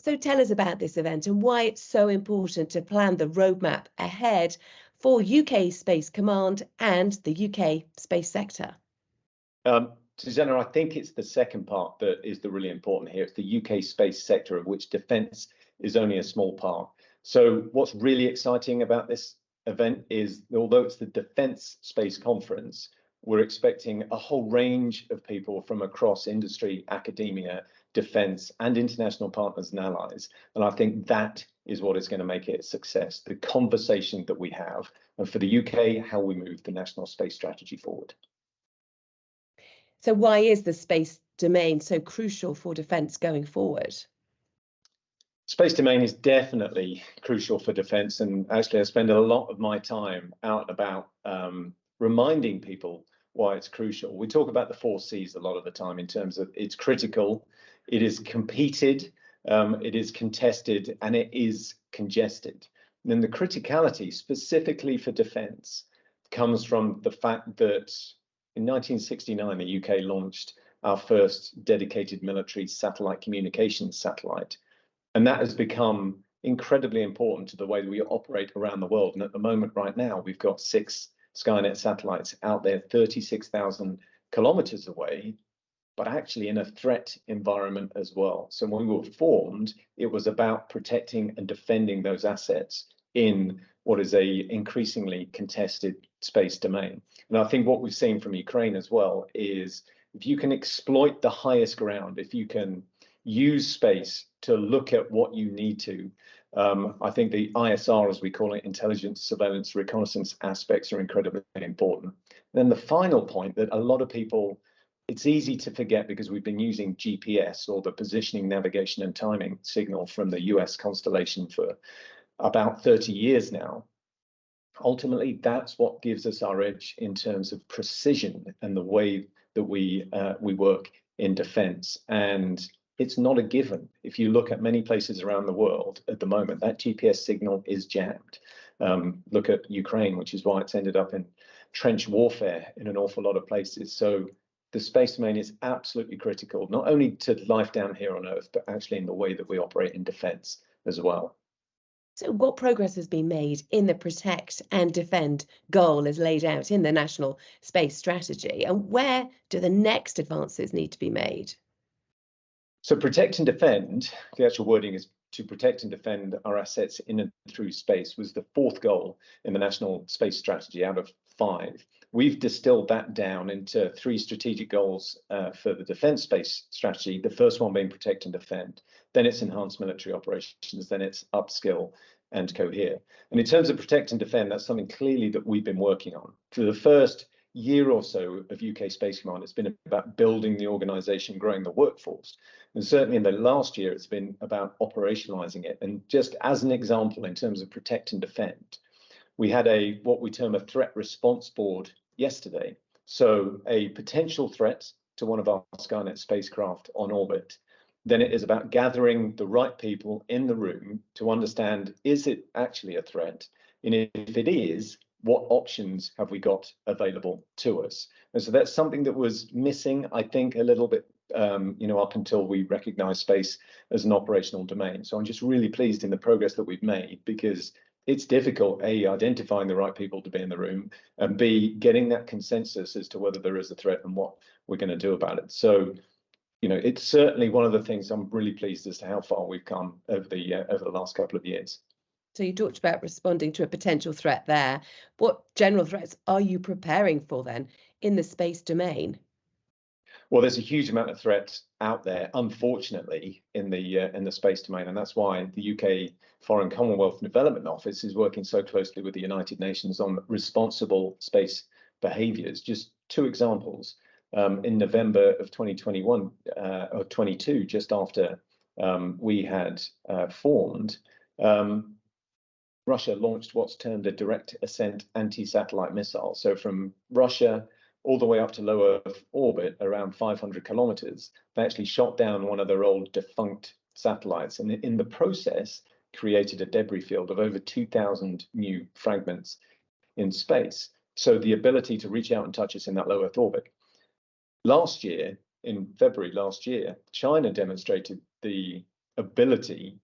So tell us about this event and why it's so important to plan the roadmap ahead for UK Space Command and the UK space sector. Susannah, I think it's the second part that is the really important here. It's the UK space sector, of which defence is only a small part. So what's really exciting about this event is, although it's the Defence Space Conference, we're expecting a whole range of people from across industry, academia, defence, and international partners and allies. And I think that is what is going to make it a success, the conversation that we have, and for the UK, how we move the national space strategy forward. So why is the space domain so crucial for defence going forward? Space domain is definitely crucial for defence, and actually I spend a lot of my time out and about reminding people why it's crucial. We talk about the 4 Cs a lot of the time in terms of it's critical, it is competed, it is contested, and it is congested. And then the criticality specifically for defence comes from the fact that in 1969, the UK launched our first dedicated military satellite communications satellite. And that has become incredibly important to the way that we operate around the world. And at the moment, right now, we've got 6 Skynet satellites out there, 36,000 kilometers away, but actually in a threat environment as well. So when we were formed, it was about protecting and defending those assets in what is a increasingly contested space domain. And I think what we've seen from Ukraine as well is if you can exploit the highest ground, if you can use space to look at what you need to, I think the ISR, as we call it, intelligence, surveillance, reconnaissance aspects are incredibly important. Then the final point that a lot of people, it's easy to forget because we've been using GPS, or the positioning, navigation and timing signal from the US constellation for about 30 years now. Ultimately, that's what gives us our edge in terms of precision and the way that we work in defence. And it's not a given. If you look at many places around the world at the moment, that GPS signal is jammed. Look at Ukraine, which is why it's ended up in trench warfare in an awful lot of places. So the space domain is absolutely critical, not only to life down here on Earth, but actually in the way that we operate in defence as well. So what progress has been made in the protect and defend goal as laid out in the National Space Strategy, and where do the next advances need to be made? So protect and defend, the actual wording is to protect and defend our assets in and through space, was the 4th goal in the National Space Strategy out of 5. We've distilled that down into 3 strategic goals for the defence space strategy, the first one being protect and defend, then it's enhanced military operations, then it's upskill and cohere. And in terms of protect and defend, that's something clearly that we've been working on. For the first year or so of UK Space Command, it's been about building the organisation, growing the workforce. And certainly in the last year, it's been about operationalising it. And just as an example, in terms of protect and defend, we had what we term a threat response board yesterday. So a potential threat to one of our Skynet spacecraft on orbit. Then it is about gathering the right people in the room to understand, is it actually a threat? And if it is, what options have we got available to us? And so that's something that was missing, I think, a little bit, up until we recognize space as an operational domain. So I'm just really pleased in the progress that we've made, because it's difficult, A, identifying the right people to be in the room, and B, getting that consensus as to whether there is a threat and what we're going to do about it. So, it's certainly one of the things I'm really pleased as to how far we've come over the last couple of years. So you talked about responding to a potential threat there. What general threats are you preparing for then in the space domain? Well, there's a huge amount of threats out there, unfortunately, in the space domain, and that's why the UK Foreign Commonwealth Development Office is working so closely with the United Nations on responsible space behaviours. Just 2 examples. In November of 2021 or 22, just after we had formed, Russia launched what's termed a direct ascent anti-satellite missile. So from Russia all the way up to low Earth orbit, around 500 kilometers, they actually shot down one of their old defunct satellites, and in the process created a debris field of over 2,000 new fragments in space. So the ability to reach out and touch us in that low Earth orbit. Last year, in February last year, China demonstrated the ability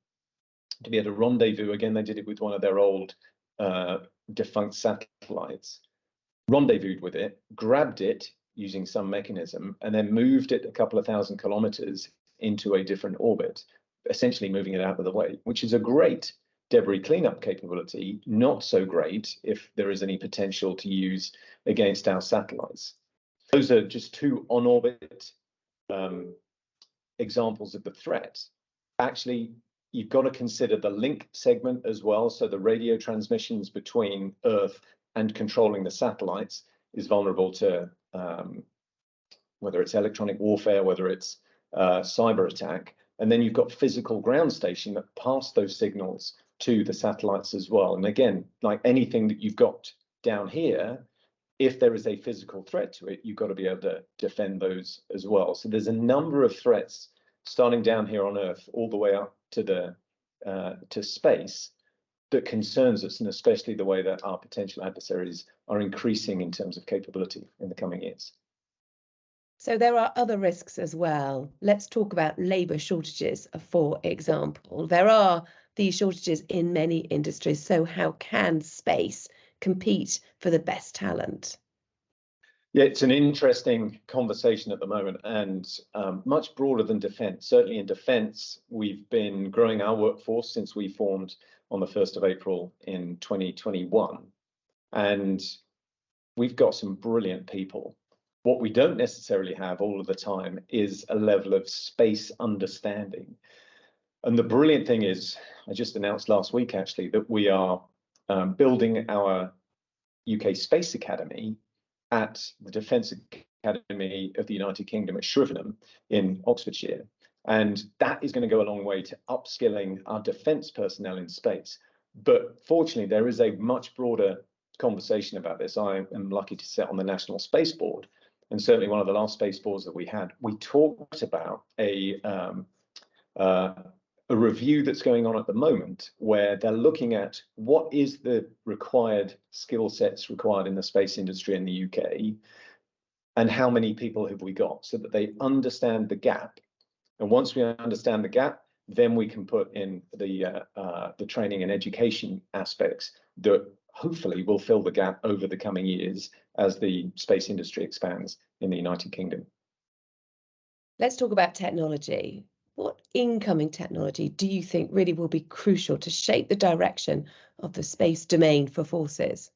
to be able to rendezvous. Again, they did it with one of their old defunct satellites, rendezvoused with it, grabbed it using some mechanism, and then moved it a couple of thousand kilometers into a different orbit, essentially moving it out of the way, which is a great debris cleanup capability, not so great if there is any potential to use against our satellites. Those are just two on-orbit examples of the threat. Actually, you've got to consider the link segment as well. So the radio transmissions between Earth and controlling the satellites is vulnerable to whether it's electronic warfare, whether it's cyber attack. And then you've got physical ground station that pass those signals to the satellites as well. And again, like anything that you've got down here, if there is a physical threat to it, you've got to be able to defend those as well. So there's a number of threats starting down here on Earth all the way up to the to space that concerns us, and especially the way that our potential adversaries are increasing in terms of capability in the coming years. So there are other risks as well. Let's talk about labour shortages, for example. There are these shortages in many industries. So how can space compete for the best talent? Yeah, it's an interesting conversation at the moment, and much broader than defence. Certainly in defence, we've been growing our workforce since we formed on the 1st of April in 2021. And we've got some brilliant people. What we don't necessarily have all of the time is a level of space understanding. And the brilliant thing is, I just announced last week actually that we are building our UK Space Academy at the Defence Academy of the United Kingdom at Shrivenham in Oxfordshire. And that is going to go a long way to upskilling our defence personnel in space. But fortunately, there is a much broader conversation about this. I am lucky to sit on the National Space Board. And certainly one of the last space boards that we had, we talked about a review that's going on at the moment where they're looking at what is the required skill sets required in the space industry in the UK and how many people have we got, so that they understand the gap. And once we understand the gap, then we can put in the training and education aspects that hopefully will fill the gap over the coming years as the space industry expands in the United Kingdom. Let's talk about technology. What incoming technology do you think really will be crucial to shape the direction of the space domain for forces?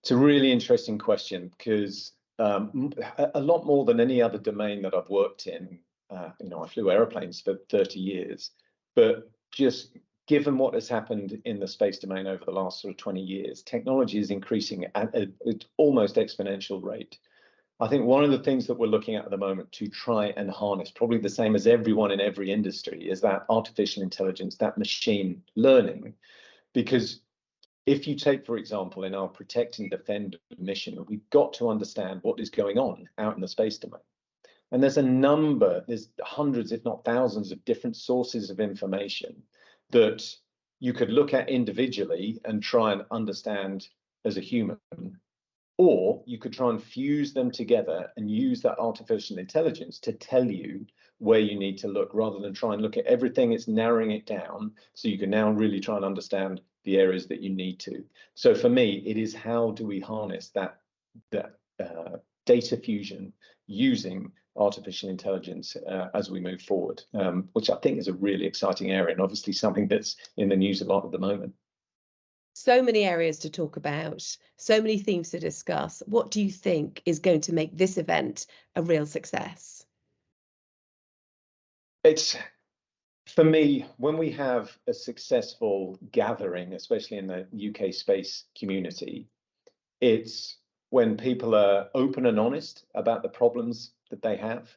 It's a really interesting question, because a lot more than any other domain that I've worked in, I flew airplanes for 30 years, but just given what has happened in the space domain over the last sort of 20 years, technology is increasing at an almost exponential rate. I think one of the things that we're looking at the moment to try and harness, probably the same as everyone in every industry, is that artificial intelligence, that machine learning. Because if you take, for example, in our protect and defend mission, we've got to understand what is going on out in the space domain. And there's hundreds, if not thousands, of different sources of information that you could look at individually and try and understand as a human, or you could try and fuse them together and use that artificial intelligence to tell you where you need to look, rather than try and look at everything. It's narrowing it down so you can now really try and understand the areas that you need to. So for me, it is how do we harness that data fusion using artificial intelligence as we move forward, which I think is a really exciting area, and obviously something that's in the news a lot at the moment. So many areas to talk about, so many themes to discuss. What do you think is going to make this event a real success? It's, for me, when we have a successful gathering, especially in the UK space community, it's when people are open and honest about the problems that they have.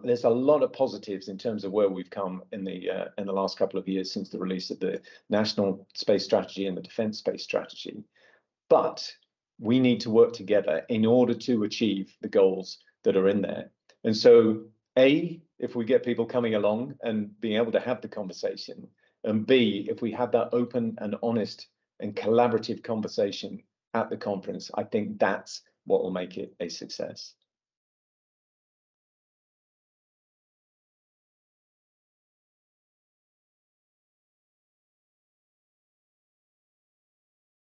There's a lot of positives in terms of where we've come in the last couple of years since the release of the National Space Strategy and the Defence Space Strategy. But we need to work together in order to achieve the goals that are in there. And so, A, if we get people coming along and being able to have the conversation, and B, if we have that open and honest and collaborative conversation at the conference, I think that's what will make it a success.